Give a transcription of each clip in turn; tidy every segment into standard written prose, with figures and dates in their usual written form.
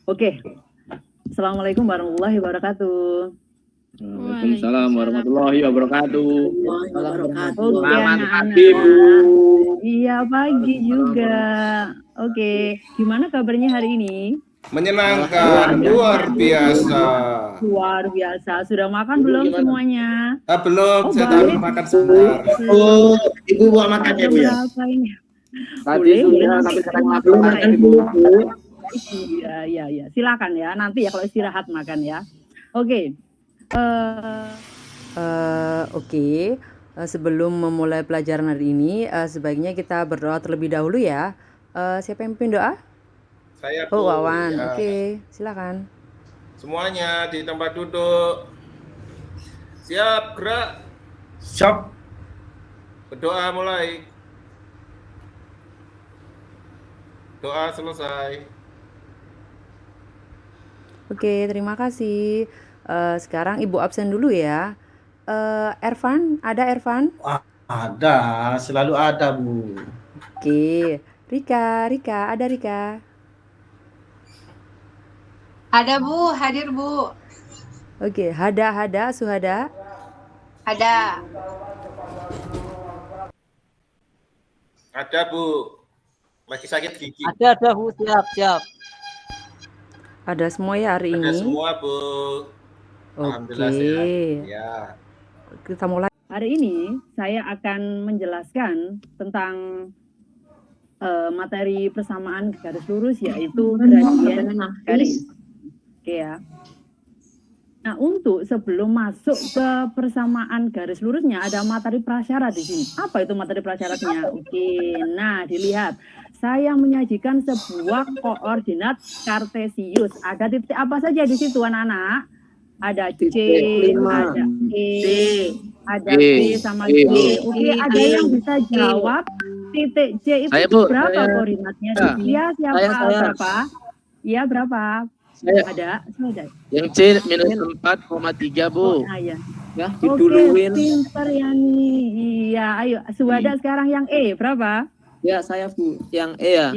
Oke. Assalamualaikum warahmatullahi wabarakatuh. Waalaikumsalam warahmatullahi wabarakatuh. Oke, anak-anak. Iya, pagi juga. Oke, gimana kabarnya hari ini? Menyenangkan, luar biasa. Luar biasa. Sudah makan belum semuanya? Belum, saya tahu makan sebentar. Oh, Ibu buat makan ya, Bu ya? Boleh, tapi sekarang makan dulu, Bu. Iya. Silakan ya. Nanti ya kalau istirahat makan ya. Oke. Sebelum memulai pelajaran hari ini, sebaiknya kita berdoa terlebih dahulu ya. Siapa yang pimpin doa? Saya, Bu. Oh, Wawan. Ya. Oke, silakan. Semuanya di tempat duduk. Siap, gerak. Siap. Berdoa mulai. Doa selesai. Oke, terima kasih. Sekarang Ibu absen dulu ya. Ervan, ada Ervan? Ada, selalu ada, Bu. Oke, Rika, ada Rika? Ada, Bu, hadir, Bu. Oke, Hada, Suhada? Ada. Ada, Bu. Lagi sakit gigi. Ada, Bu, siap. Ada semua ya hari ini? Ada semua, Bu. Alhamdulillah sehat. Ya. Kita mulai. Hari ini saya akan menjelaskan tentang materi persamaan garis lurus, yaitu gradien garis. Oke ya. Nah, untuk sebelum masuk ke persamaan garis lurusnya ada materi prasyarat di sini. Apa itu materi prasyaratnya? Oke, nah dilihat. Saya menyajikan sebuah koordinat kartesius. Ada titik apa saja di situ, anak-anak? Ada C, ada E, ada B sama G. Oke, ada yang bisa jawab titik C itu berapa koordinatnya? Iya, siapa? Berapa? Iya, berapa? Ada. Yang C minus 4,3, Bu. Ya, diduluin. Oke, pinter ya nih. Iya, ayo. Suwada sekarang yang E, berapa? Ya, saya, Bu. Yang E ya?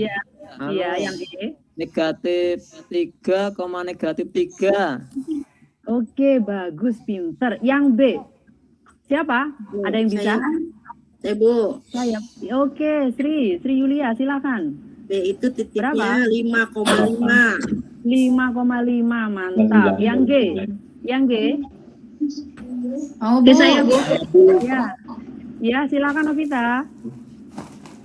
Iya, yang E. Negatif 3, negatif 3. Oke, bagus, pinter. Yang B, siapa? Ada yang bisa? Saya, Bu. Saya. Oke, Sri Yulia, silakan. B itu titiknya berapa? 5,5. 5,5, mantap. Yang G? Oh, Bu. Saya, Bu. Ya, silakan Novita.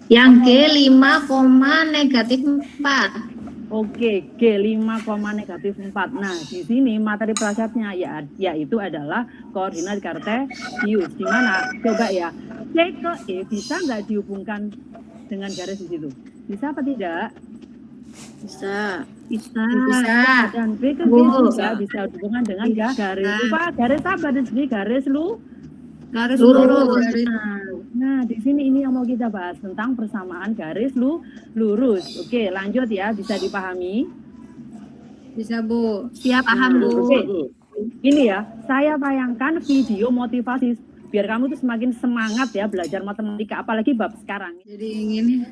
Yang G 5, negatif 4. Oke, G 5, negatif 4. Nah, di sini materi prasyaratnya yaitu adalah koordinat kartesius. Di mana? Coba ya, C ke E bisa nggak dihubungkan dengan garis di situ? Bisa apa tidak? Bisa. Dan B ke G juga bisa dihubungkan dengan garis. Lupa garis apa di sini? Garis lurus. Nah, di sini ini yang mau kita bahas tentang persamaan garis lurus. Oke, lanjut ya, bisa dipahami? Bisa, Bu. Siap, paham, Bu. Oke. Ini ya, saya tayangkan video motivasi biar kamu tuh semakin semangat ya belajar matematika, apalagi bab sekarang. Jadi ini.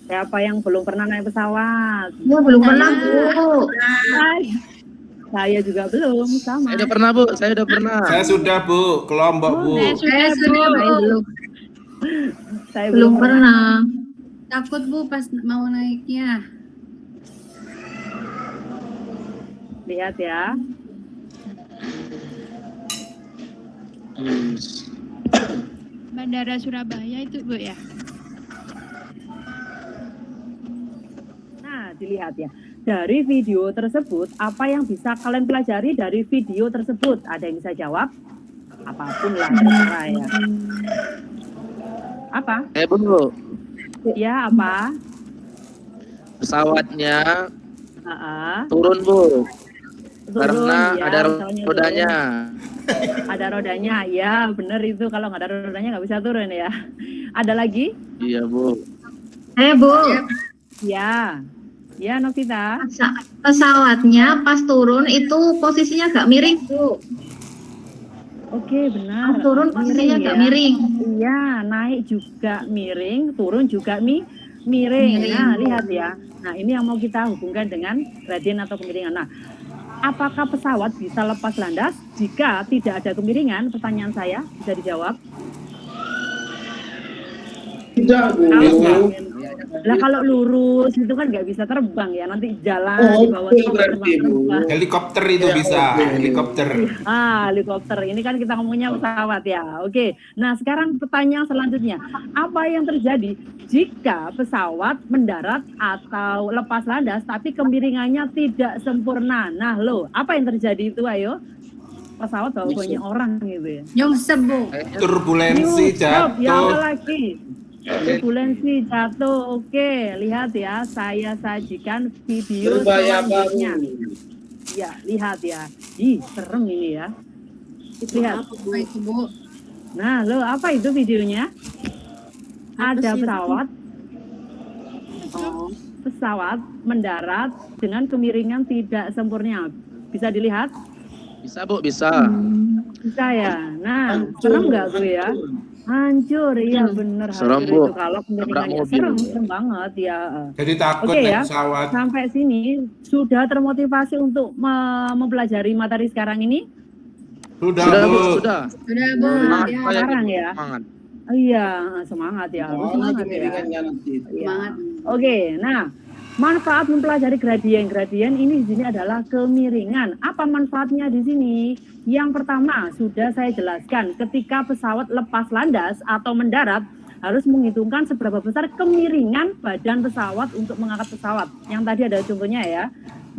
Siapa yang belum pernah naik pesawat? Ya, belum pernah, Bu. Saya juga belum, sama. Saya udah pernah, Bu. Saya sudah, Bu. Ke Lombok, Bu. Saya sudah, Bu. Saya belum pernah. Takut, Bu, pas mau naiknya. Lihat ya. Bandara Surabaya itu, Bu ya. Nah, dilihat ya. Dari video tersebut, apa yang bisa kalian pelajari dari video tersebut? Ada yang bisa jawab? Apapun lah, terserah ya. Apa? Bu. Ya, apa? Pesawatnya turun, Bu. Karena ya, ada rodanya. Ada rodanya, ya benar itu. Kalau nggak ada rodanya nggak bisa turun ya. Ada lagi? Iya, Bu. Bu. Ya, Novita. Pesawatnya pas turun itu posisinya agak miring, Bu. Oke, benar. Turun posisinya agak miring. Iya, naik juga miring, turun juga miring. Nah, lihat ya. Nah, ini yang mau kita hubungkan dengan gradien atau kemiringan. Nah, apakah pesawat bisa lepas landas jika tidak ada kemiringan? Pertanyaan saya bisa dijawab. Tidak, Bu. Lah kalau lurus itu kan nggak bisa terbang ya, nanti jalan di bawah Oke, berarti, Bu. Helikopter itu Ya, bisa, oke. helikopter. Helikopter. Ini kan kita ngomongnya pesawat ya. Oke. Nah, sekarang pertanyaan selanjutnya. Apa yang terjadi jika pesawat mendarat atau lepas landas tapi kemiringannya tidak sempurna? Nah, loh, apa yang terjadi itu ayo? Pesawat bawa banyak orang gitu ya. Nyungsep, Bu. Turbulensi Ya, apa jatuh. lagi? Turbulensi jatuh. Oke, lihat ya. Saya sajikan video Berbahaya, Bu. selanjutnya. Ya, lihat ya. Ih, serem ini ya. Lihat. Apa itu, Bu? Nah, lo apa itu videonya? Ada pesawat. Pesawat mendarat dengan kemiringan tidak sempurna. Bisa dilihat? Bisa Bu, bisa. Bisa ya. Nah, serem nggak tuh ya? Hancur, iya bener Serem, hancur Bu. itu kalau Tabrak kemiringannya mobil. serem banget ya. Jadi takut Oke, naik ya. pesawat. Sampai sini sudah termotivasi untuk mempelajari materi sekarang ini? Sudah, Sudah Bu, Bu. sudah. Sudah, Bu. Nah, Ya, sekarang ya. Semangat. Oh, iya, semangat ya. Harus semangat ya. kemiringannya nanti. Iya. Semangat. Oke, nah manfaat mempelajari gradien. Gradien ini di sini adalah kemiringan. Apa manfaatnya di sini? Yang pertama sudah saya jelaskan, ketika pesawat lepas landas atau mendarat harus menghitungkan seberapa besar kemiringan badan pesawat untuk mengangkat pesawat. Yang tadi ada contohnya ya.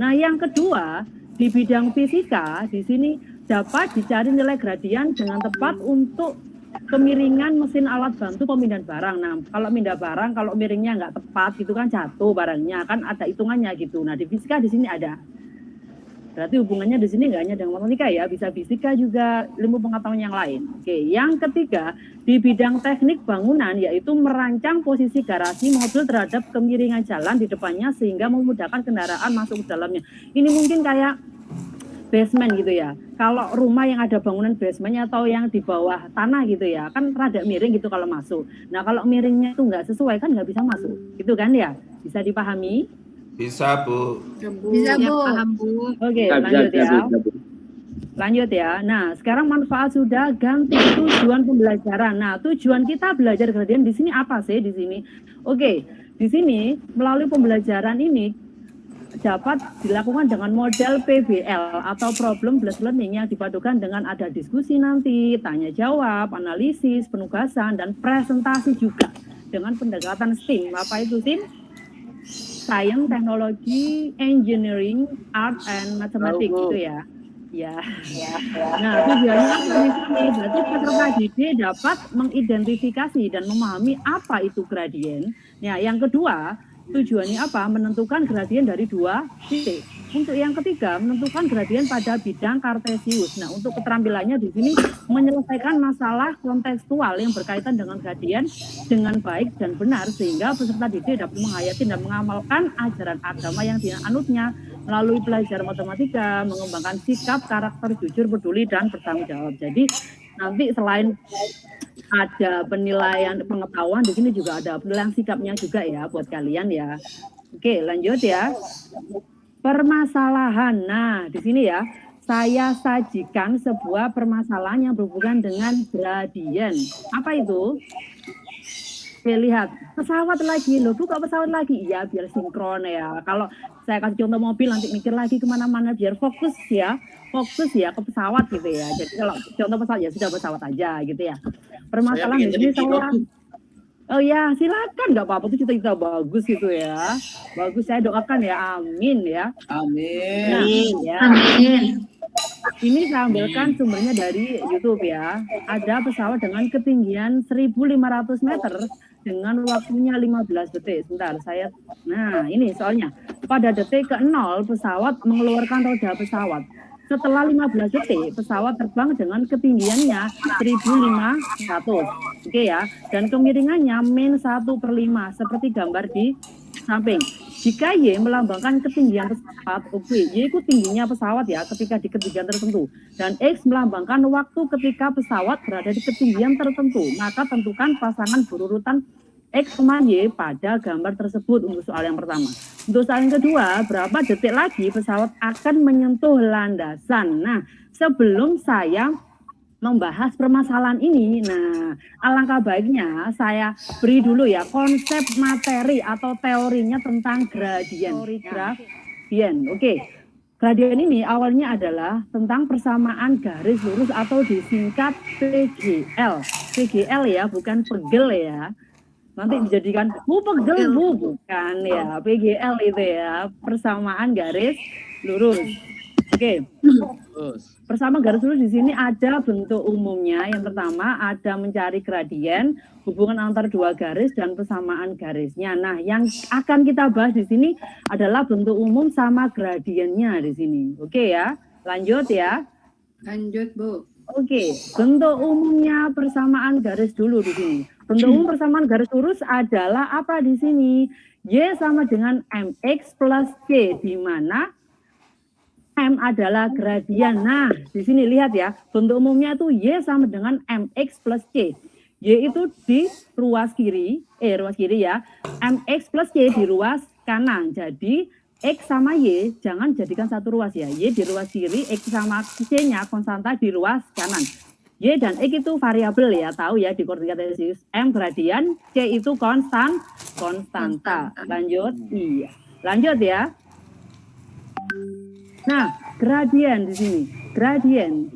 Nah, yang kedua di bidang fisika di sini dapat dicari nilai gradien dengan tepat untuk kemiringan mesin alat bantu pemindahan barang. Nah, kalau pindah barang, kalau miringnya nggak tepat, gitu kan jatuh barangnya, kan ada hitungannya gitu. Nah, di fisika di sini ada. Berarti hubungannya di sini nggak hanya dengan matematika ya, bisa fisika juga ilmu pengetahuan yang lain. Oke, yang ketiga di bidang teknik bangunan yaitu merancang posisi garasi mobil terhadap kemiringan jalan di depannya sehingga memudahkan kendaraan masuk ke dalamnya. Ini mungkin kayak basement gitu ya. Kalau rumah yang ada bangunan basementnya atau yang di bawah tanah gitu ya, kan rada miring gitu kalau masuk. Nah, kalau miringnya itu nggak sesuai kan nggak bisa masuk, gitu kan ya? Bisa dipahami? Bisa, Bu. Bisa, Bu. Paham Bu. Oke, lanjut ya. Lanjut ya. Nah, sekarang manfaat sudah, ganti tujuan pembelajaran. Nah, tujuan kita belajar gradien di sini apa sih di sini? Oke, di sini melalui pembelajaran ini dapat dilakukan dengan model PBL atau problem based learning yang dipadukan dengan ada diskusi nanti, tanya jawab, analisis, penugasan, dan presentasi juga dengan pendekatan STEAM. Apa itu STEAM? Science, Technology, Engineering, Art, and Mathematics gitu ya. Ya. Nah, tujuannya apa di sini? Berarti peserta didik dapat mengidentifikasi dan memahami apa itu gradien. Nah, yang kedua, tujuannya apa? Menentukan gradien dari dua titik. Untuk yang ketiga, menentukan gradien pada bidang kartesius. Nah, untuk keterampilannya di sini menyelesaikan masalah kontekstual yang berkaitan dengan gradien dengan baik dan benar sehingga peserta didik dapat menghayati dan mengamalkan ajaran agama yang dianutnya melalui pelajaran matematika, mengembangkan sikap, karakter jujur, peduli, dan bertanggung jawab. Jadi nanti selain ada penilaian pengetahuan, di sini juga ada penilaian sikapnya juga ya buat kalian ya. Oke, lanjut ya. Permasalahan. Nah, di sini ya, saya sajikan sebuah permasalahan yang berhubungan dengan gradien. Apa itu? Oke, lihat. Pesawat lagi. Loh, Bu, kok pesawat lagi? Iya, biar sinkron ya. Kalau saya kasih contoh mobil, nanti mikir lagi kemana-mana, biar fokus ya ke pesawat gitu ya. Jadi kalau contoh pesawat ya sudah pesawat aja gitu ya. Permasalahan di sini saya, oh ya silakan, nggak apa-apa, itu cita-cita bagus gitu ya. Bagus, saya doakan ya, amin ya. Amin. Nah, ya. Amin. Ini saya ambilkan sumbernya dari YouTube ya. Ada pesawat dengan ketinggian 1.500 meter dengan waktunya 15 detik. Sebentar, saya. Nah, ini soalnya pada detik ke-0 pesawat mengeluarkan roda pesawat. Setelah 15 detik, pesawat terbang dengan ketinggiannya 1.500. Oke ya, dan kemiringannya min 1/5 seperti gambar di samping. Jika Y melambangkan ketinggian pesawat, Y itu tingginya pesawat ya ketika di ketinggian tertentu. Dan X melambangkan waktu ketika pesawat berada di ketinggian tertentu. Maka tentukan pasangan berurutan X, Y pada gambar tersebut untuk soal yang pertama. Untuk soal yang kedua, berapa detik lagi pesawat akan menyentuh landasan? Nah, sebelum saya membahas permasalahan ini, nah alangkah baiknya saya beri dulu ya konsep materi atau teorinya tentang gradien. Gradien, oke. Gradien ini awalnya adalah tentang persamaan garis lurus atau disingkat PGL. PGL ya, bukan pegel ya. Nanti dijadikan pegel bukan ya. PGL itu ya, persamaan garis lurus. Oke. Persamaan garis lurus di sini ada bentuk umumnya. Yang pertama ada mencari gradien, hubungan antar dua garis dan persamaan garisnya. Nah, yang akan kita bahas di sini adalah bentuk umum sama gradiennya di sini. Oke ya, lanjut ya. Lanjut, Bu. Oke, bentuk umumnya persamaan garis dulu di sini. Bentuk umum persamaan garis lurus adalah apa di sini? Y sama dengan mx plus c, di mana M adalah gradien. Nah, di sini lihat ya, bentuk umumnya itu Y sama dengan MX plus C. Y itu di ruas kiri ya, MX plus C di ruas kanan. Jadi, X sama Y jangan jadikan satu ruas ya. Y di ruas kiri, X sama C-nya konstanta di ruas kanan. Y dan X itu variabel ya, tahu ya di koordinat kartesius. M gradien, C itu konstanta. Lanjut, iya. Lanjut ya. Nah, gradien di sini. Gradien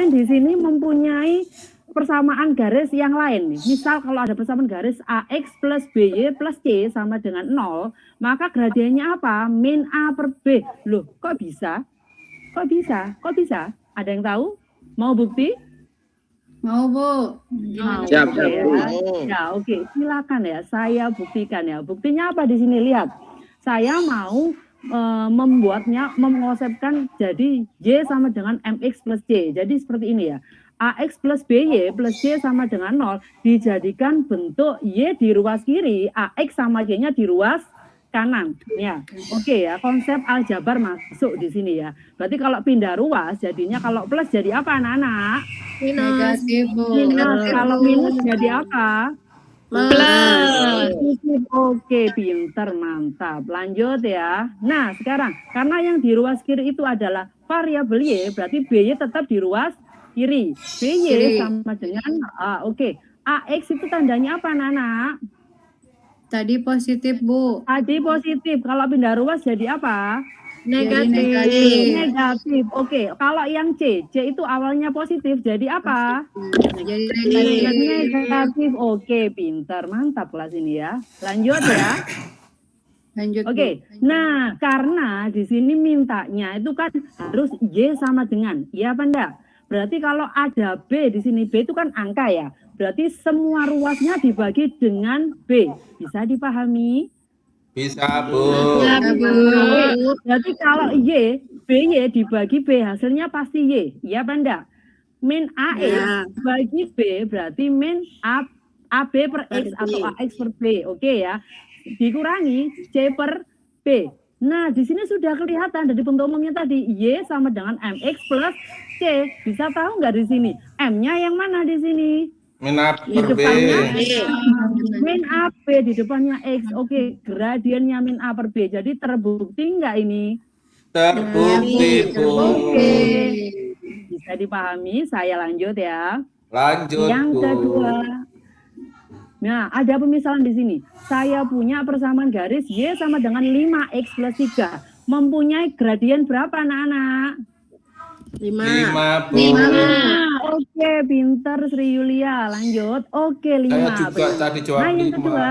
di sini mempunyai persamaan garis yang lain nih. Misal kalau ada persamaan garis AX plus BY plus C sama dengan 0, maka gradiennya apa? Min A per B. Loh, kok bisa? Kok bisa? Ada yang tahu? Mau bukti? Mau, Bu. Mau. Siap, Ya. Bu. Ya, oke. Silakan ya. Saya buktikan ya. Buktinya apa di sini? Lihat. Saya mau mengonsepkan jadi Y sama dengan MX plus C. Jadi seperti ini ya. AX plus BY plus C sama dengan 0 dijadikan bentuk Y di ruas kiri, AX sama Y-nya di ruas kanan. Ya, oke ya. Konsep aljabar masuk di sini ya. Berarti kalau pindah ruas jadinya kalau plus jadi apa anak-anak? Negatif, Bu. Minus. Kalau minus jadi apa? Plus. Oke, pinter, mantap. Lanjut ya. Nah, sekarang karena yang di ruas kiri itu adalah variabel Y, berarti BY tetap di ruas kiri. BY sama dengan oke. AX itu tandanya apa, Nana? Tadi positif, Bu. Tadi positif. Kalau pindah ruas jadi apa? Negatif. Oke. Kalau yang C itu awalnya positif, jadi apa? Jadi Negatif. Oke, pintar, mantap kelas ini ya. Lanjut ya. Lanjut, Oke. Bu. Nah, karena di sini mintanya itu kan harus Y sama dengan, iya apa enggak? Berarti kalau ada B di sini, B itu kan angka ya. Berarti semua ruasnya dibagi dengan B. Bisa dipahami? Bisa, Bu. Berarti kalau Y, BY dibagi B, hasilnya pasti Y. Iya apa enggak? Min AX bagi B, berarti min AB per X atau AX per B. Oke ya. Dikurangi C per B. Nah, di sini sudah kelihatan dari bentuk umumnya tadi. Y sama dengan MX plus C. Bisa tahu nggak di sini? M-nya yang mana di sini? Min A Di per B. depannya min AB, di depannya X. Oke, gradiennya min A per B. Jadi terbukti nggak ini? Terbukti, Bu. Oke. Bisa dipahami, saya lanjut ya. Lanjut, Yang Bu. kedua. Nah, ada pemisahan di sini. Saya punya persamaan garis Y sama dengan 5X plus 3. Mempunyai gradien berapa, anak-anak? 5, Bu. Oke, pinter Sri Yulia. Lanjut. Oke, 5. Saya juga tadi jawab Nah, yang 5. kedua.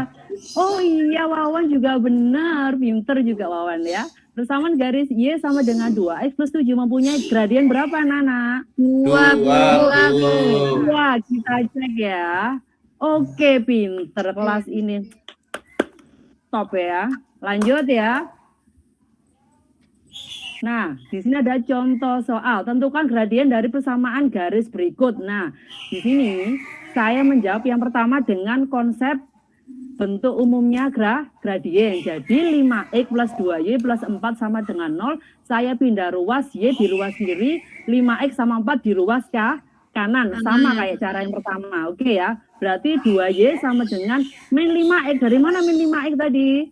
Oh iya, Wawan juga benar. Pinter juga Wawan ya. Persamaan garis Y sama dengan 2X plus 7 mempunyai gradien berapa, Nana? 2, Bu. Wah, kita cek ya. Oke, pinter kelas ini. Top ya. Lanjut ya. Nah, di sini ada contoh soal. Tentukan gradien dari persamaan garis berikut. Nah, di sini saya menjawab yang pertama dengan konsep bentuk umumnya gradien. Jadi 5X plus 2Y plus 4 sama dengan 0. Saya pindah ruas Y di ruas kiri. 5X sama 4 di ruas kanan. Sama kayak cara yang pertama. Oke ya. Berarti 2Y sama dengan min 5X. Dari mana min 5X tadi?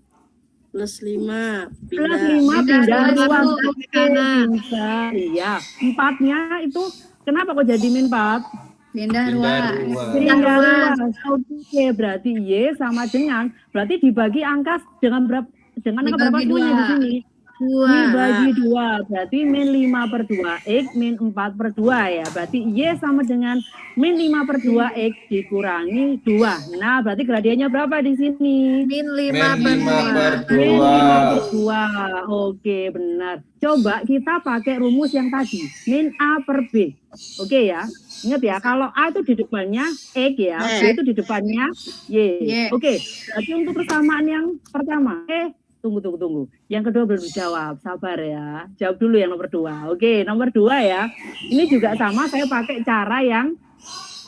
Plus 5. Plus 5 pindah ruas. Oke, kanan. pindah. Iya. 4-nya itu kenapa kok jadi min 4? Pindah ruas. Pindah ruas. Oke, berarti Y sama dengan, berarti dibagi angka dengan berapa? Dengan angka berapa Dibagi semuanya di dua. sini? 2. Dibagi 2, berarti min 5 per 2X, min 4 per 2 ya. Berarti Y sama dengan min 5 per 2X dikurangi 2. Nah, berarti gradiennya berapa di sini? Min 5 Min 5 per Min 2. 5 per 2. Oke, benar. Coba kita pakai rumus yang tadi, min A per B. Oke ya. Ingat ya, kalau A itu di depannya X ya, B itu di depannya Y. Oke, berarti untuk persamaan yang pertama, tunggu. Yang kedua belum dijawab, sabar ya. Jawab dulu yang nomor 2. Oke, nomor 2 ya. Ini juga sama, saya pakai cara yang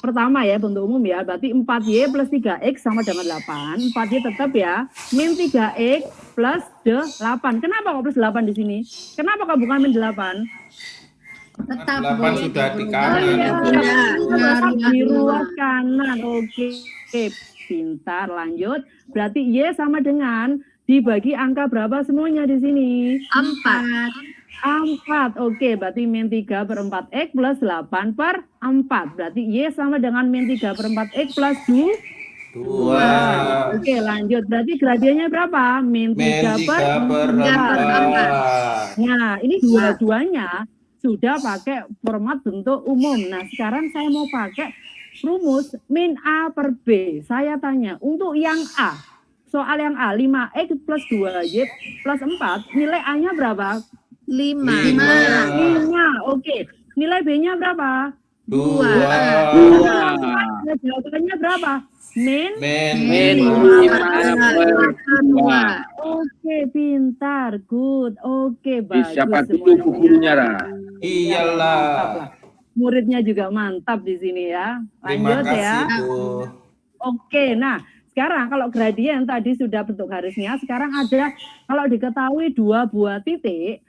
pertama ya, bentuk umum ya. Berarti 4Y plus 3X sama dengan 8. 4Y tetap ya, min 3X plus 8. Kenapa kok plus 8 di sini? Kenapa kok bukan min 8? Tetap 8 sudah di kanan. Di ruas kanan. Oke, pintar. Lanjut. Berarti Y sama dengan dibagi angka berapa semuanya di sini? 4. Oke, berarti min 3 per 4X plus 8 per 4. Berarti Y sama dengan min 3 per 4X plus 2. Oke, lanjut. Berarti gradiennya berapa? Min 3 per 4. Nah, ini dua-duanya sudah pakai format bentuk umum. Nah, sekarang saya mau pakai rumus min A per B. Saya tanya, untuk yang A, soal yang A, 5X plus 2Y plus 4, nilai A-nya berapa? 5. Oke. Nilai B-nya berapa? 2. Jawabannya berapa? Min 5 per 2. Oke, pintar. Good. Oke, bagus. Siapa semuanya. dulu gurunya, Ra? Iyalah. Muridnya juga mantap di sini ya. Terima Lanjut ya. kasih, Bu. Oke, nah sekarang kalau gradien tadi sudah bentuk garisnya, sekarang ada kalau diketahui dua buah titik,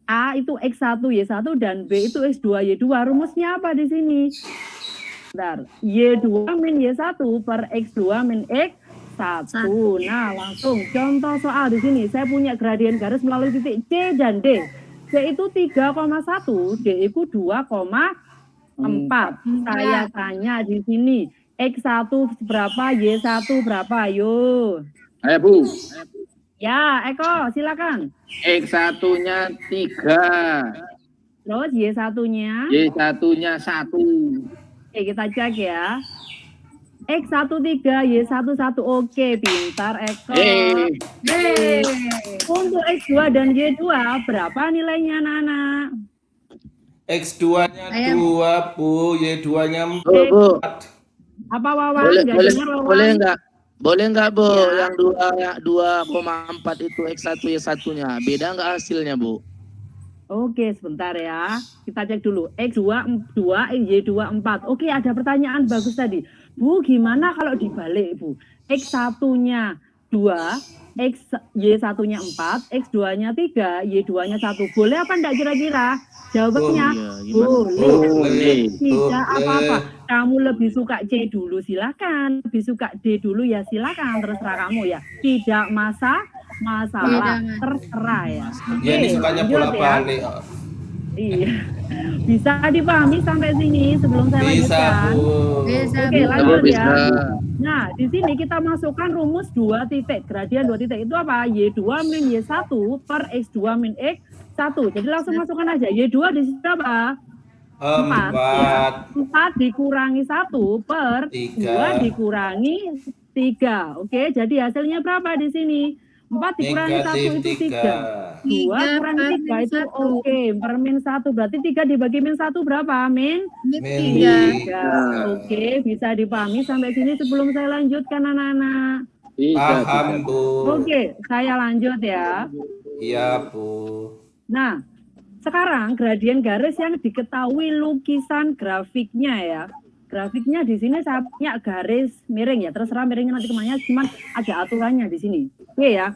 A itu X1, Y1 dan B itu X2, Y2. Rumusnya apa di sini? Bentar. Y2 min Y1 per X2 min X1. Nah, langsung contoh soal di sini. Saya punya gradien garis melalui titik C dan D. C itu 3,1, D itu 2,4. Saya tanya di sini, X1 berapa, Y1 berapa? Ayo. Ayo, Bu. Ya, Eko, silakan. X1-nya 3. Terus Y1-nya? Y1-nya 1. Oke, kita cek ya. X1 3, Y1 1. Oke, pintar Eko. Untuk X2 dan Y2 berapa nilainya, Nana? X2-nya 2, Bu. Y2-nya 4. Bu. Apa Wawan? Boleh enggak, Bu? Yang 2,4 itu X1 Y1-nya. Beda enggak hasilnya, Bu? Oke, sebentar ya. Kita cek dulu. X2 2, Y2 4. Oke, ada pertanyaan bagus tadi. Bu, gimana kalau dibalik, Bu? X1-nya 2, Y1-nya 4, X2-nya 3, Y2-nya 1. Boleh apa enggak kira-kira? Jawabannya boleh. Tidak apa-apa. Kamu lebih suka C dulu silakan. Lebih suka D dulu ya silakan. Terserah kamu ya. Tidak masalah. Terserah ya. Ya, ini sukanya bolak-balik. Iya. Bisa dipahami sampai sini sebelum saya lanjutkan. Oke, lanjut ya. Nah, di sini kita masukkan rumus 2 titik. Gradien 2 titik itu apa? Y2 min Y1 per X2 min X1. Jadi langsung masukkan aja. Y2 di sini apa? 4 dikurangi 1 per 2 dikurangi 3. Oke, jadi hasilnya berapa di sini? 4 dikurangi 1 itu 3. 2 kurangi 3 itu oke. Per min 1 berarti 3 dibagi min 1 berapa? Min 3. Oke, bisa dipahami sampai sini sebelum saya lanjutkan anak-anak. Paham, Bu. Oke, saya lanjut ya. Iya, Bu. Nah, sekarang gradien garis yang diketahui lukisan grafiknya ya. grafiknya di sini saya punya garis miring ya, terserah miringnya nanti kemana, cuman ada aturannya di sini. Oke ya.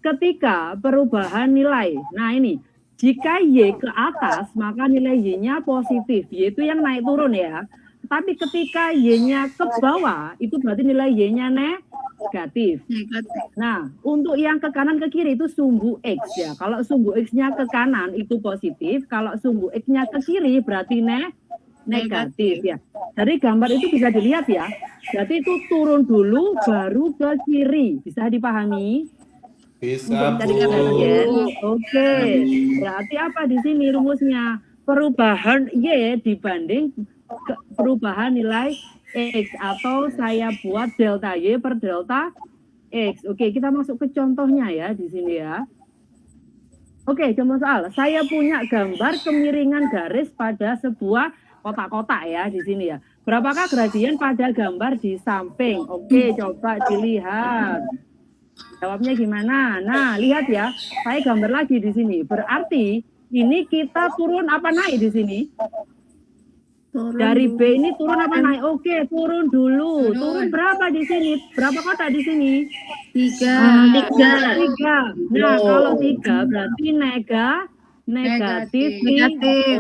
Ketika perubahan nilai, nah ini, jika Y ke atas maka nilai Y-nya positif, Y itu yang naik turun ya. Tapi ketika Y-nya ke bawah, itu berarti nilai Y-nya negatif. Nah, untuk yang ke kanan ke kiri itu sumbu X ya. Kalau sumbu X-nya ke kanan itu positif, kalau sumbu X-nya ke kiri berarti negatif ya. Dari gambar itu bisa dilihat ya. Berarti itu turun dulu baru ke kiri. Bisa dipahami? Bisa, Bu. Oke. Berarti apa di sini rumusnya? Perubahan Y dibanding perubahan nilai X, atau saya buat delta Y per delta X. Oke, kita masuk ke contohnya ya di sini ya. Oke, contoh soal. Saya punya gambar kemiringan garis pada sebuah kotak-kotak ya di sini ya. Berapakah gradien pada gambar di samping? Oke, coba dilihat. Jawabnya gimana? Nah, lihat ya. Saya gambar lagi di sini. Berarti ini kita turun apa naik di sini? Dari B ini turun apa naik? Oke, turun dulu. Turun berapa di sini? Berapa kotak di sini? 3. 3. Nah, kalau 3 berarti negatif.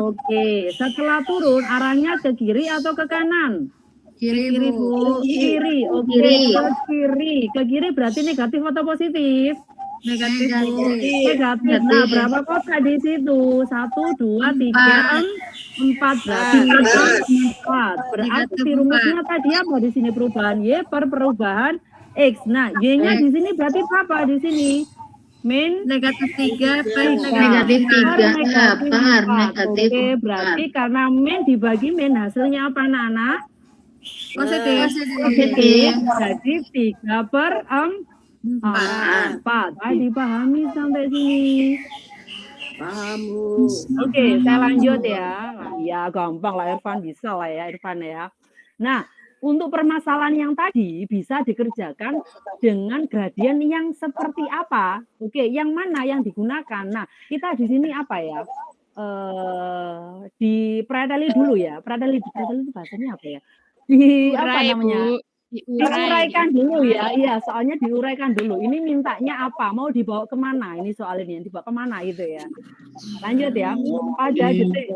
Oke, setelah turun arahnya ke kiri atau ke kanan? Kiri, Bu. Kiri. Oke, ke kiri. Ke kiri berarti negatif atau positif? Negatif, Bu. Negatif. Nah, berapa kotak di situ? 1, 2, 3, 4. Berarti 4. Berarti rumusnya tadi apa di sini? Perubahan Y per perubahan X. Nah, Y-nya di sini berarti apa di sini? Negatif 3 per negatif 3 per negatif. Oke, berarti karena min dibagi min hasilnya apa anak-anak? positif. Jadi 3 per 4. Dipahami sampai sini? Paham, Bu. Oke, saya lanjut ya. Ya, gampang lah Irfan, bisa lah ya Irfan ya. Nah, untuk permasalahan yang tadi bisa dikerjakan dengan gradien yang seperti apa? Oke, yang mana yang digunakan? Nah, kita di sini apa ya? Di preteli dulu ya. Preteli itu bahasanya apa ya? Apa namanya? Diuraikan dulu ya. Iya, soalnya diuraikan dulu. Ini mintanya apa? Mau dibawa kemana? Ini soal ini dibawa kemana gitu ya. Lanjut ya. Pada detik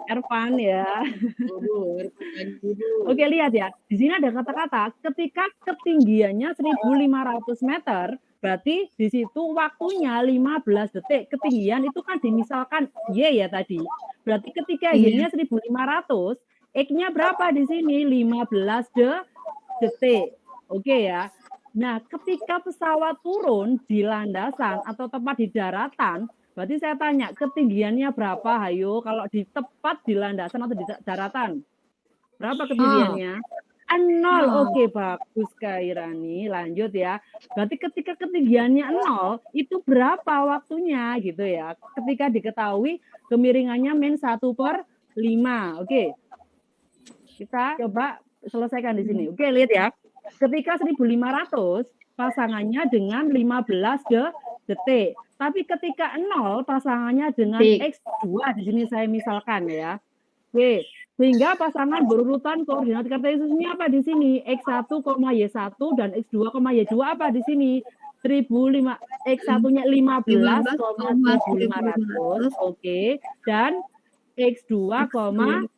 Ervan ya. Oke, lihat ya. Di sini ada kata-kata ketika ketinggiannya 1.500 meter, berarti di situ waktunya 15 detik. Ketinggian itu kan dimisalkan Y ya tadi. Berarti ketika Y-nya 1.500, X-nya berapa di sini? 15 detik. Oke ya. Nah, ketika pesawat turun di landasan atau tepat di daratan, berarti saya tanya ketinggiannya berapa? Hayo, kalau di tepat di landasan atau di daratan? Berapa ketinggiannya? 0. Oke, bagus Kak Irani. Lanjut ya. Berarti ketika ketinggiannya 0, itu berapa waktunya gitu ya? Ketika diketahui kemiringannya min 1/5. Oke. Kita coba selesaikan di sini. Oke, lihat ya. Ketika 1.500 pasangannya dengan 15 detik. Tapi ketika 0 pasangannya dengan X2 di sini saya misalkan ya. Oke, sehingga pasangan berurutan koordinat kartesiusnya apa di sini? X1, Y1 dan X2, Y2 apa di sini? 1.500 X1-nya 15,1.500. Oke, dan X2, 0.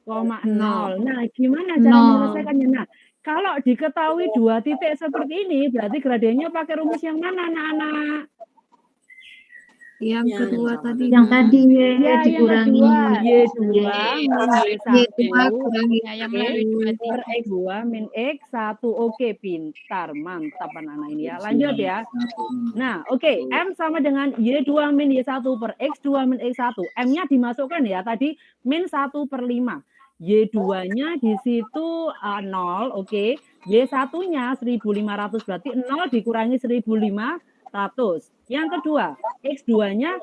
Nah, gimana cara menyelesaikannya? Nah, kalau diketahui 2 titik seperti ini, berarti gradiennya pakai rumus yang mana, anak-anak? Yang kedua tadi. Yang tadi ya, dikurangi Y2 min Y1 per X2 min X1. Oke, pintar, mantap anak-anak ini ya. Lanjut ya. Nah, oke, M sama dengan Y2 min Y1 per X2 min X1. M-nya dimasukkan ya, tadi min 1/5. Y2-nya di situ 0, oke. Y1-nya 1.500 berarti 0 dikurangi 1.500. Yang kedua, X2-nya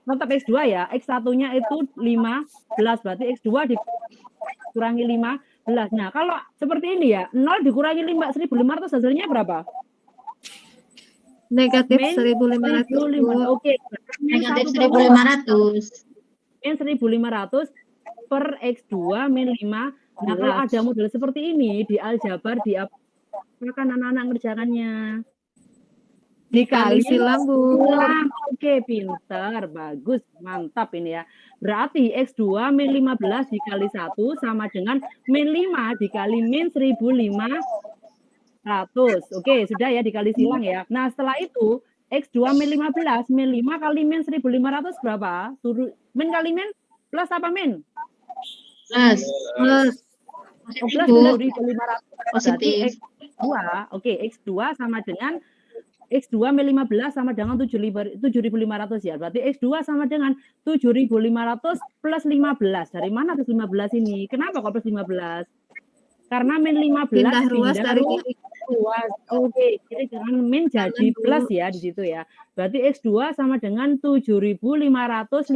tetap X2 ya. X1-nya itu 15 berarti X2 dikurangi 15. Nah, kalau seperti ini ya, 0 dikurangi 1.500 hasilnya berapa? Negatif 1.500. Oke. Negatif 1.500. Min 1.500 per X2 min 5. Nah, kalau ada model seperti ini di aljabar diapakan anak-anak ngerjakannya? Dikali silang, Bu. silang. Oke, pinter, bagus, mantap ini ya. Berarti X2 min 15 dikali 1 sama dengan min 5 dikali min 1500. Oke, sudah ya, dikali silang ya. Nah, setelah itu X2 min 15, min 5 kali min 1500 berapa? Min kali min plus apa min? Plus. Oh, plus 1500. Positif. X2, oke, X2 sama dengan X2 min 15 sama dengan 7.500 ya. Berarti X2 sama dengan 7.500 plus 15. Dari mana plus 15 ini? Kenapa kok plus 15? Karena min 15 Pindah ruas dari ruas. Oke, jadi jangan min jadi plus ya di situ ya. Berarti X2 sama dengan 7.515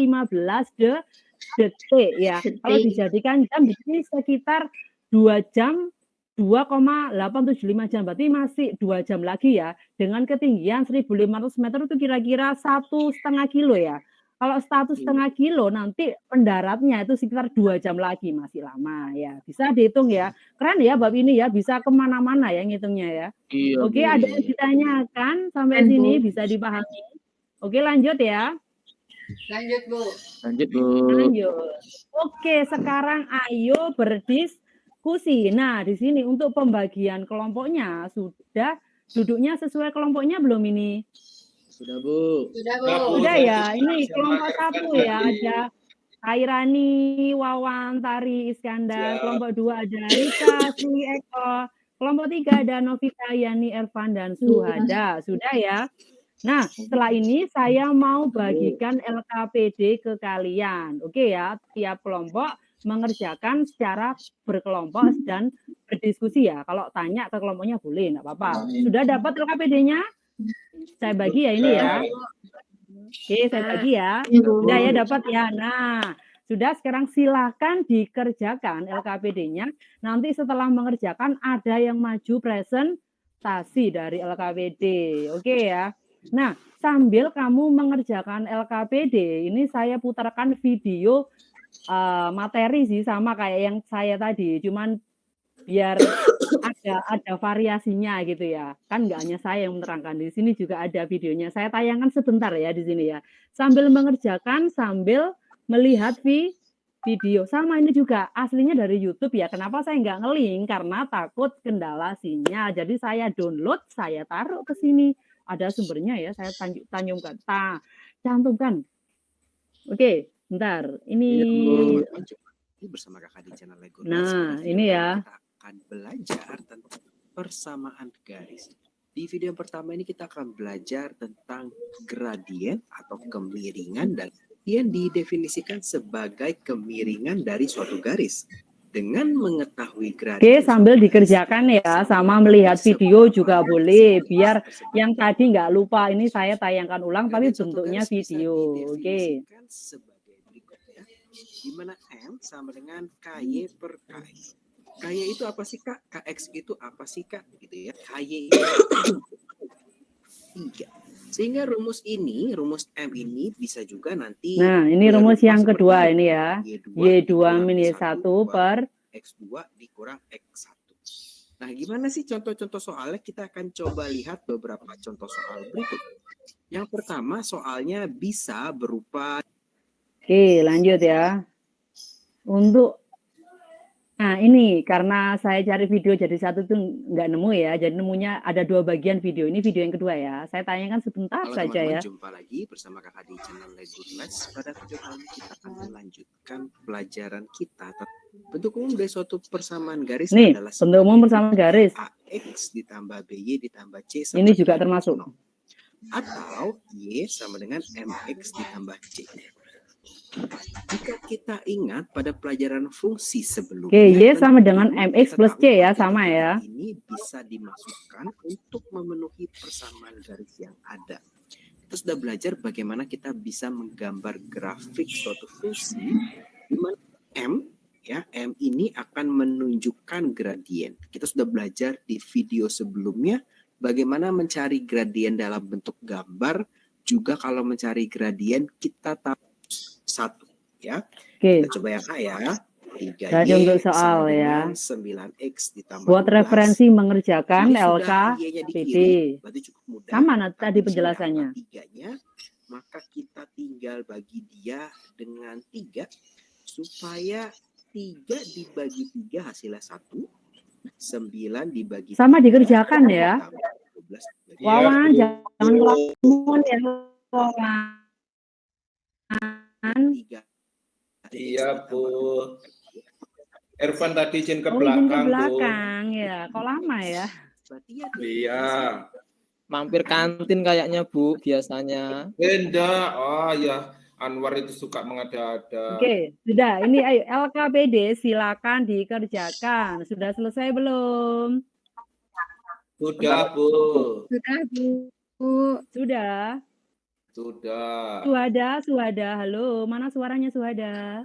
detik ya. Kalau dijadikan jam jadi sekitar 2 jam 2,875 jam, berarti masih 2 jam lagi ya, dengan ketinggian 1.500 meter itu kira-kira 1,5 kilo ya. Kalau 1,5 kilo nanti pendaratnya itu sekitar 2 jam lagi, masih lama ya. Bisa dihitung ya. Keren ya bab ini ya, bisa kemana-mana ya ngitungnya ya. Iya, Oke, Bu. ada yang ditanyakan sampai sini bisa dipahami. Oke, lanjut ya. Lanjut, Bu. Lanjut, Bu. Lanjut. Oke, sekarang ayo berdiskusi. Nah, di sini untuk pembagian kelompoknya sudah duduknya sesuai kelompoknya belum ini? Sudah, Bu. Sudah, Bu. Sudah ya. Ini kelompok 1 ya, ada Kairani, Wawan, Tari, Iskandar. Kelompok 2 ada Rika, Sri, Eko. Kelompok 3 ada Novita, Yani, Ervan, dan Suhada. Sudah ya. Nah, setelah ini saya mau bagikan LKPD ke kalian. Oke ya, tiap kelompok mengerjakan secara berkelompok dan berdiskusi ya. Kalau tanya ke kelompoknya boleh, enggak apa-apa. Sudah dapat LKPD-nya? Saya bagi ya ini ya. Oke, saya bagi ya. Sudah ya dapat ya. Nah, sudah sekarang silakan dikerjakan LKPD-nya. Nanti setelah mengerjakan ada yang maju presentasi dari LKPD. Oke ya. Nah, sambil kamu mengerjakan LKPD, ini saya putarkan video materi sih sama kayak yang saya tadi, cuman biar ada variasinya gitu ya. Kan nggak hanya saya yang menerangkan, di sini juga ada videonya. Saya tayangkan sebentar ya di sini ya. Sambil mengerjakan, sambil melihat video. Sama ini juga aslinya dari YouTube ya. Kenapa saya nggak nge-link? Karena takut kendala sinyal. Jadi saya download, saya taruh ke sini. Ada sumbernya ya, saya cantumkan. Oke, bentar. Ini bersama kakak di channel Lego. Nah, ini ya. Kita akan belajar tentang persamaan garis. Di video yang pertama ini kita akan belajar tentang gradien atau kemiringan dan yang didefinisikan sebagai kemiringan dari suatu garis. Dengan mengetahui gradien. Oke, sambil dikerjakan ya, sama melihat video juga boleh, biar yang tadi nggak lupa. Ini saya tayangkan ulang, tapi bentuknya video. Oke. Sebagai berikut ya, di mana M sama dengan KY per KX. KY itu apa sih Kak? KX itu apa sih Kak? Gitu ya. KY itu 3. Sehingga rumus M ini bisa juga nanti. Nah, ini rumus yang kedua ini ya. Y2 min Y1 per X2 dikurang X1. Nah, gimana sih contoh-contoh soalnya? Kita akan coba lihat beberapa contoh soal berikut. Yang pertama, soalnya bisa berupa. Oke, lanjut ya. Nah ini karena saya cari video jadi satu tuh nggak nemu ya, jadi nemunya ada 2 bagian video. Ini video yang kedua ya. Saya tanyakan sebentar Halo saja teman-teman, ya. jumpa lagi bersama kakak di channel Lego Class. Pada video kali ini kita akan melanjutkan pelajaran kita. Bentuk umum dari suatu persamaan garis Nih, adalah bentuk umum persamaan garis. AX ditambah BY ditambah C sama Ini juga termasuk. Atau Y sama dengan MX ditambah C. Jika kita ingat pada pelajaran fungsi sebelumnya. Oke, Y sama dengan MX plus C ya, sama ya. Ini bisa dimasukkan untuk memenuhi persamaan garis yang ada. Kita sudah belajar bagaimana kita bisa menggambar grafik suatu fungsi di mana M ini akan menunjukkan gradien. Kita sudah belajar di video sebelumnya bagaimana mencari gradien dalam bentuk gambar. Juga kalau mencari gradien kita tahu 1. Ya. Oke. Kita coba yang A ya. 3Y Jadi untuk soal sama ya. dengan 9X ditambah Buat 12. referensi mengerjakan Jadi LK sudah Y-nya di PD. kiri, berarti cukup mudah. Sama tadi Tapi penjelasannya. siapa 3-nya? Maka kita tinggal bagi dia dengan 3 supaya 3 dibagi 3 hasilnya 1. 9 dibagi Sama 3 dikerjakan ya. ditambah 12 dibagi Wawan, Bu. jangan ngelamun ya Wawan. 3. Iya, Bu. Irfan tadi izin ke Oh, izin ke belakang, Bu. belakang ya. Kok lama ya? Berarti ya Iya. Mampir kantin kayaknya Bu biasanya. Benda. Oh ya, Anwar itu suka mengada-ada. Oke, sudah. Ini ayo LKPD silakan dikerjakan. Sudah selesai belum? Sudah, Bu. Sudah, Bu. Sudah. Sudah. Suhada. Halo, mana suaranya Suhada?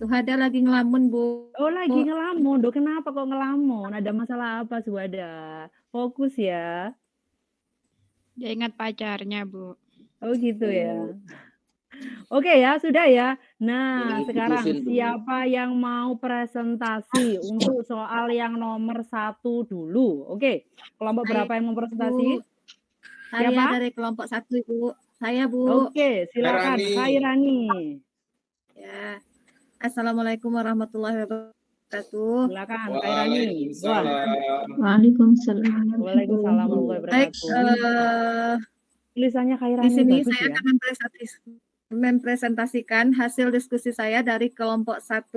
Suhada lagi ngelamun, Bu. Oh, lagi ngelamun. Duh, kenapa kok ngelamun? Ada masalah apa, Suhada? Fokus ya. Dia ingat pacarnya, Bu. Oh, gitu ya. Oke ya, sudah ya. Nah, Boleh sekarang diputusin dulu. siapa yang mau presentasi untuk soal yang nomor 1 dulu? Oke, kelompok berapa yang mau presentasi? Saya Siapa? dari kelompok 1, Bu. Saya, Bu. Oke, silakan Khairani. Khairani. Ya. Assalamualaikum warahmatullahi wabarakatuh. Silakan Khairani. Wah, Waalaikumsalam. Waalaikumsalam. Waalaikumsalam warahmatullahi Baik, wabarakatuh. Tulisannya di Khairani sini bagus saya ya. akan mempresentasikan hasil diskusi saya dari kelompok 1.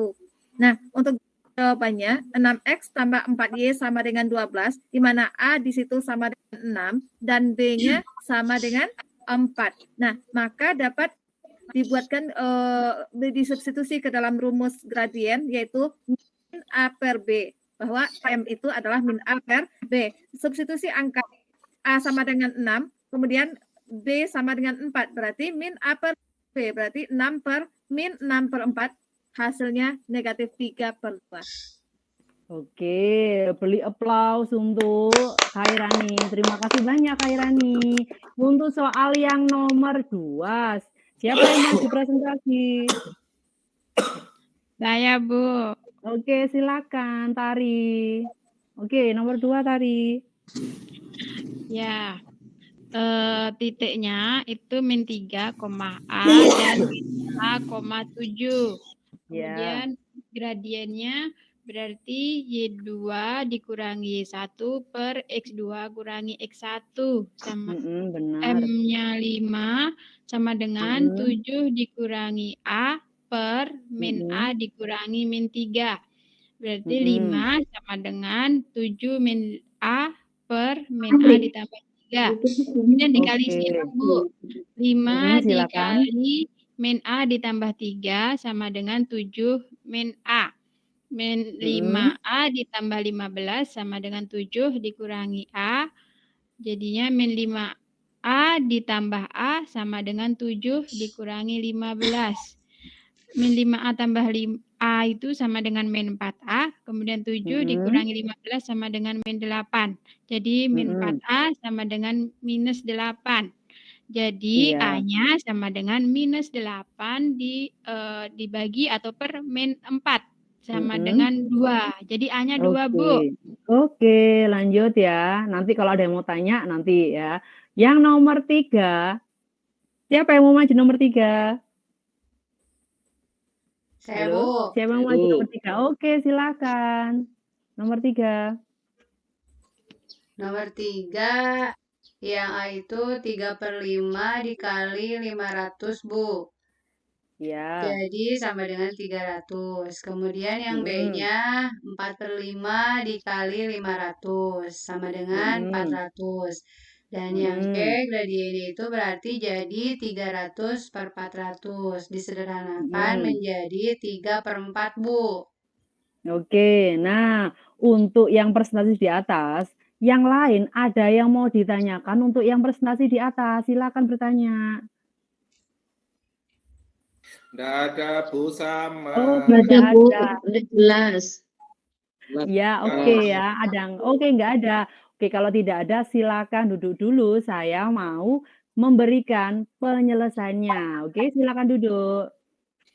Nah, untuk jawabannya 6X tambah 4Y sama dengan 12, di mana A di situ sama dengan 6 dan B-nya sama dengan 4. Nah, maka dapat dibuatkan disubstitusi ke dalam rumus gradien yaitu min A per B, bahwa M itu adalah min A per B. Substitusi angka A sama dengan 6, kemudian B sama dengan 4, berarti min A per B, berarti 6 per min 6 per 4, hasilnya negatif 3 per 2. Oke, beli aplaus untuk Khairani. Terima kasih banyak Khairani. Untuk soal yang nomor 2, siapa yang maju presentasi? Saya, Bu. Oke, silakan Tari. Oke, nomor 2 Tari. Ya. Titiknya itu min 3, A dan min A,7. Ya. Kemudian gradiennya berarti Y2 dikurangi 1 per X2 kurangi X1 sama Benar. M-nya 5 sama dengan 7 dikurangi A per min A dikurangi min 3. Berarti 5 sama dengan 7 min A per min A ditambah 3. Kemudian dikali silang, Bu. 5 silakan. dikali min A ditambah 3 sama dengan 7 min A. Min 5A ditambah 15 sama dengan 7 dikurangi A. Jadinya min 5A ditambah A sama dengan 7 dikurangi 15. Min 5A tambah A itu sama dengan min 4A. Kemudian 7 dikurangi 15 sama dengan min 8. Jadi min 4A sama dengan minus 8. Jadi A-nya sama dengan minus 8 dibagi atau per min 4. Sama dengan 2. Jadi A-nya 2, Bu. Oke, lanjut ya. Nanti kalau ada yang mau tanya, nanti ya. Yang nomor 3. Siapa yang mau maju nomor 3? Saya, Halo? Bu. Siapa yang mau maju nomor 3? Oke, silakan. Nomor 3. Nomor 3, yang A itu 3 per 5 dikali 500, Bu. Ya. Jadi sama dengan 300. Kemudian yang B-nya 4 per 5 dikali 500 sama dengan 400. Dan yang C gradiennya itu berarti jadi 300 per 400. Disederhanakan menjadi 3 per 4, Bu. Oke, nah untuk yang presentasi di atas, yang lain ada yang mau ditanyakan untuk yang presentasi di atas, silakan bertanya. Nggak ada, Bu, sama. Oh, Nggak ada, Bu. ada. Udah jelas. Ya, oke ya. Ada. Oke, nggak ada. Oke, kalau tidak ada silakan duduk dulu. Saya mau memberikan penyelesaiannya. Oke, silakan duduk.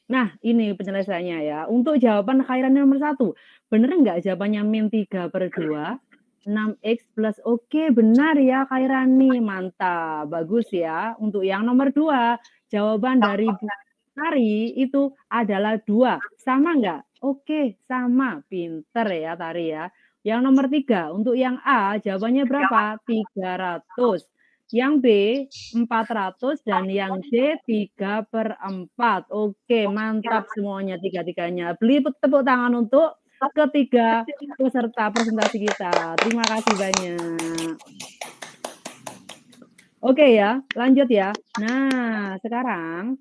Nah, ini penyelesaiannya ya. Untuk jawaban Khairani nomor 1, bener nggak jawabannya min 3/2? 6x plus, oke benar ya Khairani, mantap, bagus ya. Untuk yang nomor 2, jawaban dari Bu Tari itu adalah 2, sama nggak? Oke, sama, pinter ya Tari ya. Yang nomor 3, untuk yang A, jawabannya berapa? 300. Yang B, 400, dan yang C, 3/4. Oke, mantap semuanya tiga-tiganya. Beri tepuk tangan untuk ketiga peserta presentasi kita. Terima kasih banyak. Oke ya, lanjut ya. Nah, sekarang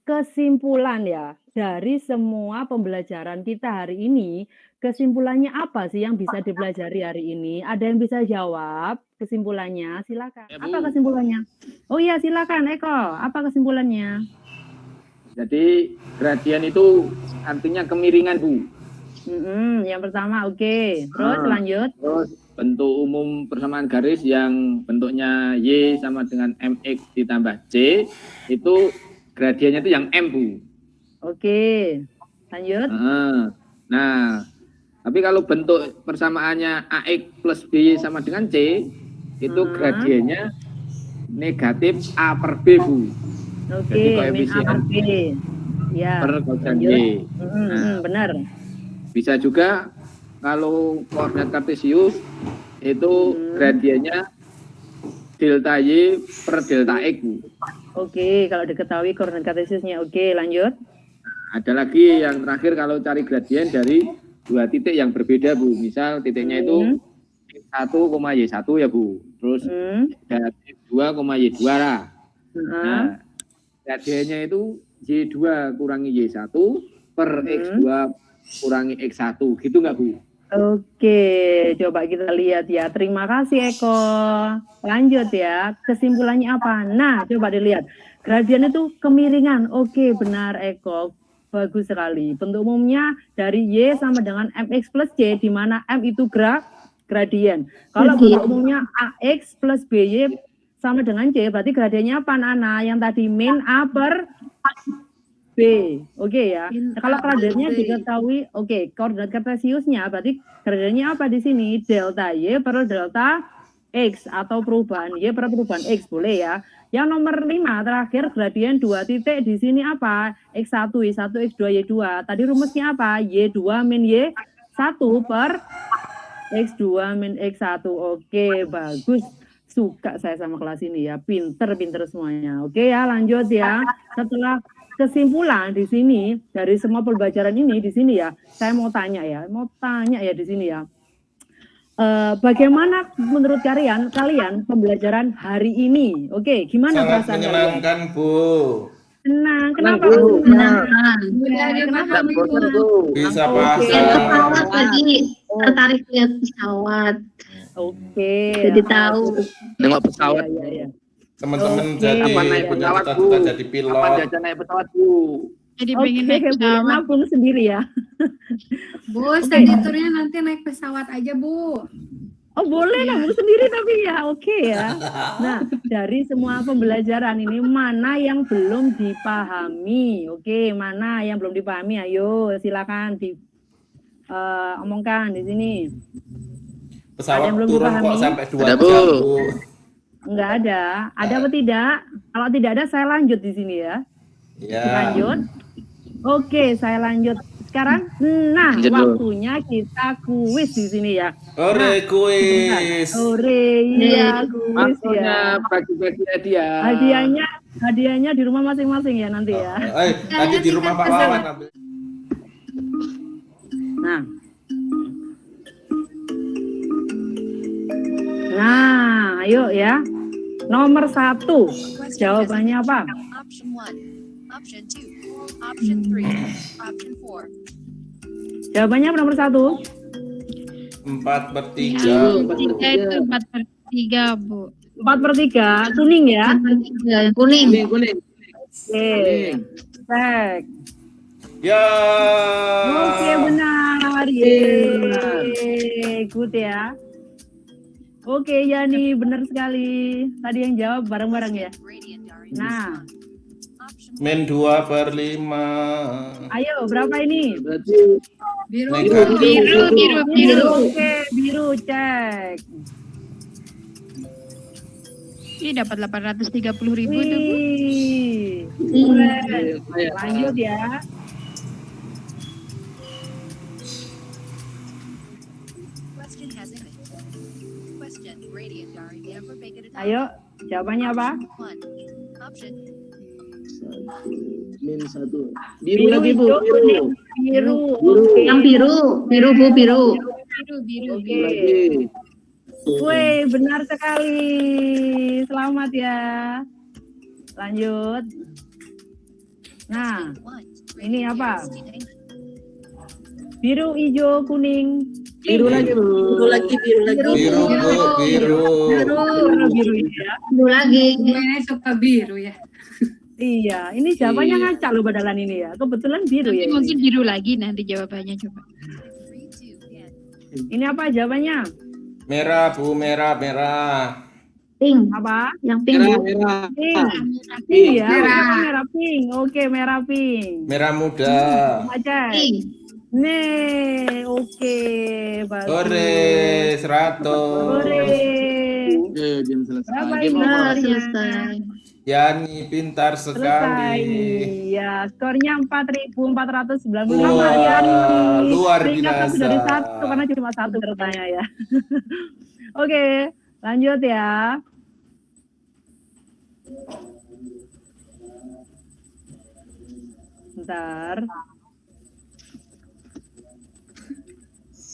kesimpulan ya dari semua pembelajaran kita hari ini. Kesimpulannya apa sih yang bisa dipelajari hari ini? Ada yang bisa jawab kesimpulannya? Silakan. Ya, Bu. Apa kesimpulannya? Oh iya, silakan Eko. Apa kesimpulannya? Jadi gradien itu artinya kemiringan, Bu. Yang pertama, oke. Terus lanjut. Terus bentuk umum persamaan garis yang bentuknya Y sama dengan MX ditambah C, itu gradiennya itu yang M, Bu. Oke. Lanjut. Nah, tapi kalau bentuk persamaannya AX plus BY sama dengan C, itu gradiennya negatif A per B, Bu. Oke, Jadi min A per koefisien B. Ya. per koefisien Lanjut. Y. Benar. Bisa juga kalau koordinat kartesius itu gradiennya delta Y per delta X, Bu. Oke, kalau diketahui koordinat kartesiusnya. Oke, lanjut. Ada lagi yang terakhir kalau cari gradien dari dua titik yang berbeda, Bu. Misal titiknya itu X1, Y1 ya, Bu. Terus X2, Y2 lah. Nah, gradiennya itu Y2 kurangi Y1 per X2 kurangi X1. Gitu nggak, Bu? Oke, coba kita lihat ya. Terima kasih Eko. Lanjut ya. Kesimpulannya apa? Nah, coba dilihat. Gradien itu kemiringan. Oke, benar Eko. Bagus sekali. Bentuk umumnya dari Y sama dengan MX plus C, di mana M itu gradien. Kalau bentuk umumnya AX plus BY sama dengan C, berarti gradiennya apa, Nana? Yang tadi min A per B. Oke ya. Kalau gradiennya diketahui, oke, koordinat kartesiusnya berarti gradiennya apa di sini? Delta Y per delta X atau perubahan Y per perubahan X, boleh ya. Yang nomor 5 terakhir gradien 2 titik di sini apa? X1, Y1, X2, Y2. Tadi rumusnya apa? Y2 min Y1 per X2 min X1. Oke, bagus. Suka saya sama kelas ini ya. Pinter-pinter semuanya. Oke ya, lanjut ya. Setelah kesimpulan di sini dari semua pembelajaran ini di sini ya, saya mau tanya ya di sini ya. Bagaimana menurut kalian pembelajaran hari ini? Oke, gimana Sangat perasaan menyenangkan, Bu. Senang. Kenapa Bu? Bisa pesawat pasang. lagi tertarik lihat pesawat. Oke. Jadi tahu. Nengok pesawat. Ya. Teman-teman Oke. jadi naik punya pesawat, cita-cita Bu? jadi Kapan pilot. jajan naik pesawat, Bu? Jadi pengen naik Boleh pesawat. nabung sendiri ya. Bu, study tournya nanti naik pesawat aja, Bu. Oh boleh nabung sendiri tapi ya, oke ya. Nah, dari semua pembelajaran ini mana yang belum dipahami? Oke, mana yang belum dipahami? Ayo silakan omongkan di sini. Pesawat Ada yang belum turun dipahami? kok sampai 2 Ada, jam, Bu. Bu. Enggak ada. Ada apa tidak? Kalau tidak ada saya lanjut di sini ya. Ya. Lanjut. Oke, saya lanjut. Sekarang, nah Lanjut, Bu. waktunya kita kuis di sini ya. Ore kuis. Sore, iya kuis Waktunya ya. bagi-bagi hadiah. Hadiahnya di rumah masing-masing ya nanti ya. Tadi di rumah Pak Wawan ambil. Nah, ayo ya. Nomor 1, jawabannya apa? Option 1, option 2, option 3, option 4. Jawabannya apa nomor 1? 4/3. 3 itu 4/3, Bu. 4/3, kuning ya? Kuning. Oke, cek. Ya. Oke, benar. Yeay, good ya. Oke, Yani, benar sekali. Tadi yang jawab bareng-bareng ya. Nah, Min 2/5. ayo berapa ini? Biru. Biru. Oke, biru cek. Ini dapat 830.000 tuh, Bu. Lanjut ya. Question has ended. Question, radiant are never make it a Ayo, jawabannya apa? one. Option Min 1. Biru lagi, Bu. Biru. Yang biru, Bu, biru. Biru. Oke. Woi, benar sekali. Selamat ya. Lanjut. Nah, ini apa? Biru, hijau, kuning. Biru lagi, Bu. Biru lagi. Biru, Bu, biru. Biru ya. Biru lagi. Ini suka biru ya. Iya, ini jawabannya ngacak loh badalan ini ya. Kebetulan biru Nanti ya. ini. mungkin biru lagi nanti jawabannya coba. Ini apa jawabannya? Merah, Bu, merah. Pink. Apa? Yang pink. Merah. Pink. Pink ya. Merah pink. Oke, merah pink. Merah muda. Aja. Pink. Nih, oke, bagus. Sore 100. Sore. Jam selesai. Berapa Game ini? over. Selesai. Yani pintar Selesai. sekali. Ya, skornya 4.495 Wah, Yani. luar Peringkat satu dari biasa. satu karena cuma satu bertanya ya. Oke, lanjut ya. Bentar.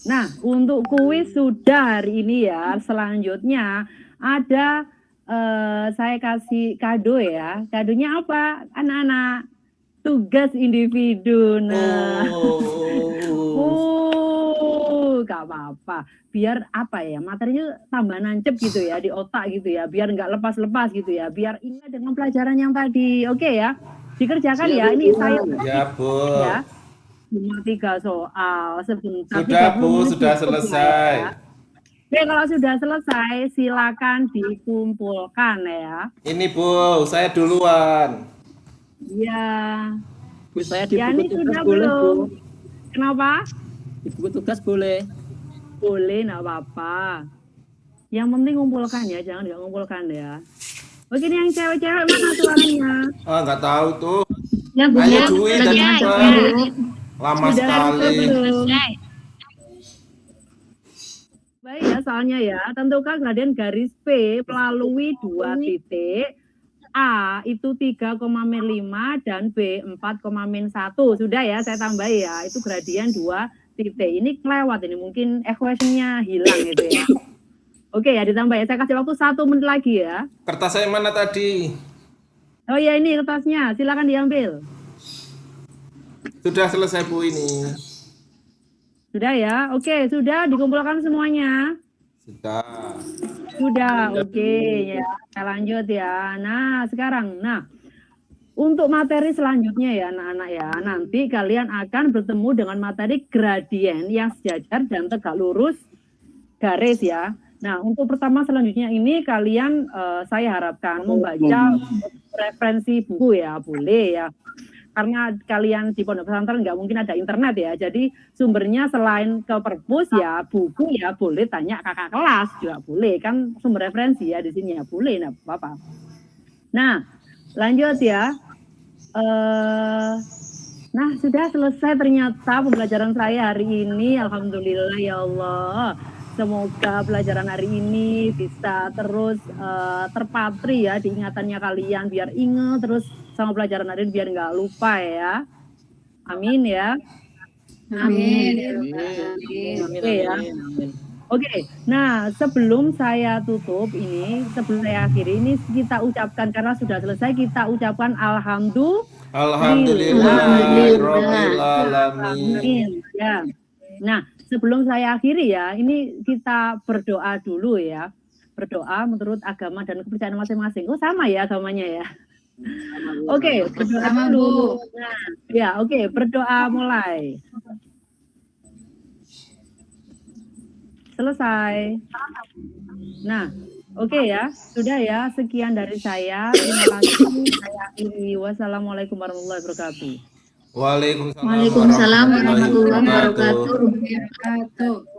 Nah, untuk kuis sudah hari ini ya. Selanjutnya ada saya kasih kado ya. Kadonya apa? Anak-anak. Tugas individu. Nah. Gak apa-apa. Biar apa ya? Materinya tambah nancep gitu ya di otak gitu ya. Biar nggak lepas-lepas gitu ya. Biar ingat dengan pelajaran yang tadi. Oke ya. Dikerjakan ya. Ini saya Ya, Bu. ya. Cuma 3 soal sebentar. Sudah, 30 Bu, menit sudah cukup selesai. lah ya. Oke, kalau sudah selesai silakan dikumpulkan ya. Ini, Bu, saya duluan. Iya. Bu, saya di Ya ini buku tugas sudah boleh, Bu. belum? Kenapa? Di buku tugas boleh. Boleh, enggak apa-apa. Yang penting kumpulkan ya, jangan nggak ngumpulkan ya. Oke, ini yang cewek-cewek mana suaranya? Ah, nggak tahu tuh. Ya, Bu. Ayo, Dwi dan Ya, Iqbal. Bu. Lama Sudah sekali. belum? Baik ya, soalnya ya, tentukan gradien garis P melalui 2 titik. A itu 3,5 dan B 4,1. Sudah ya, saya tambah ya. Itu gradien 2 titik. Ini kelewat ini, mungkin equation-nya hilang gitu ya. Oke ya, ditambah ya. Saya kasih waktu 1 menit lagi ya. Kertas saya mana tadi? Oh ya, ini kertasnya. Silakan diambil. Sudah selesai, Bu, ini. Sudah ya? Oke, sudah dikumpulkan semuanya. Sudah. Sudah, oke ya. Kita lanjut ya. Nah, sekarang, untuk materi selanjutnya ya anak-anak ya. Nanti kalian akan bertemu dengan materi gradien yang sejajar dan tegak lurus garis ya. Nah, untuk pertama selanjutnya ini kalian saya harapkan membaca referensi buku ya, boleh ya. Karena kalian di pondok pesantren nggak mungkin ada internet ya, jadi sumbernya selain ke perpus ya buku ya boleh tanya kakak kelas juga boleh kan sumber referensi ya di sini ya boleh nggak apa-apa. Nah lanjut ya, nah sudah selesai ternyata pembelajaran saya hari ini, alhamdulillah ya Allah. Semoga pelajaran hari ini bisa terus terpatri ya di ingatannya kalian, biar ingat terus sama pelajaran hari ini biar nggak lupa ya. Amin ya. Amin. Oke ya. Oke, nah sebelum saya tutup ini, sebelum saya akhiri ini kita ucapkan karena sudah selesai kita ucapkan Alhamdulillahirobbilalamin. Ya. Nah sebelum saya akhiri ya, ini kita berdoa dulu ya. Berdoa menurut agama dan kepercayaan masing-masing. Oh sama ya agamanya ya. Oke, berdoa dulu. Nah, ya oke, berdoa mulai. Selesai. Nah, oke ya, sudah ya, sekian dari saya. Terima kasih. Saya akhiri. Wassalamualaikum warahmatullahi wabarakatuh. Waalaikumsalam Waalaikumsalam warahmatullahi warahmatullahi wabarakatuh. wabarakatuh. Wabarakatuh.